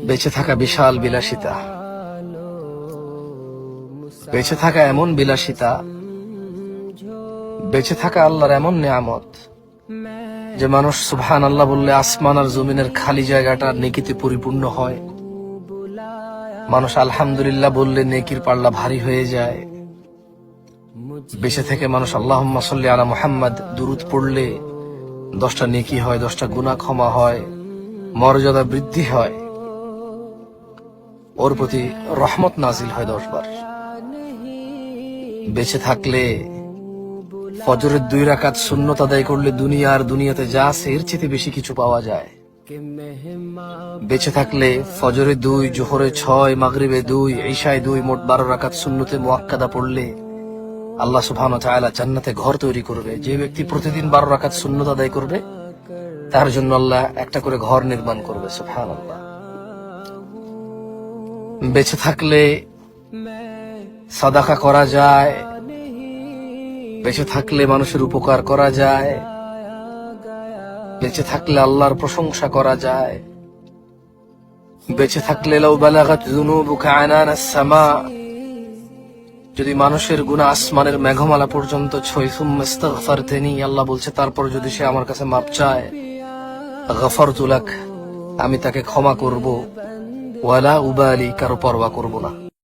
বেঁচে থাকা বিশাল বিলাসিতা, বেঁচে থাকা এমন বিলাসিতা, বেঁচে থাকা আল্লাহর এমন নিয়ামত যে মানুষ সুবহান আল্লাহ বললে আসমান আর জমিনের খালি জায়গাটা নেকিতে পরিপূর্ণ হয়। মানুষ আলহামদুলিল্লাহ বললে নেকির পাল্লা ভারী হয়ে যায়। বেঁচে থেকে মানুষ আল্লাহুম্মা সাল্লি আলা মুহাম্মদ দুরূদ পড়লে 10টা নেকি হয়, 10টা গুনাহ ক্ষমা হয়, মর্যাদা বৃদ্ধি হয়, ওর প্রতি রহমত নাজিল হয় 10 বার। বেঁচে থাকলে ফজরের 2 রাকাত সুন্নত আদায় করলে দুনিয়া আর দুনিয়াতে যা আছে এর চেয়ে বেশি কিছু পাওয়া যায়। বেঁচে থাকলে ফজরে 2, জোহরে 6, মাগরিবে 2, ইশায় 2, মোট 12 রাকাত সুন্নতে মুআক্কাদা পড়লে আল্লাহ সুবহানাহু ওয়া তাআলা জান্নাতে ঘর তৈরি করবে। যে ব্যক্তি প্রতিদিন 12 রাকাত সুন্নত আদায় করবে তার জন্য আল্লাহ একটা করে ঘর নির্মাণ করবে। সুবহানাল্লাহ। বেঁচে থাকলে সাদাকা করা যায়, বেঁচে থাকলে মানুষের উপকার করা যায়, বেঁচে থাকলে আল্লাহর প্রশংসা করা যায়, বেঁচে থাকলে লাউ বালাগাত যুনুবুকা আনানাস সামা, যদি মানুষের গুনাহ আসমানের মেঘমালা পর্যন্ত ছয়, সুম্মা ইস্তাগফারতানি, আল্লাহ বলছে তারপর যদি সে আমার কাছে মাপ চায়, গফারতু লাক, আমি তাকে ক্ষমা করব, ওয়ালা উবালি, কারো পরোয়া করব না।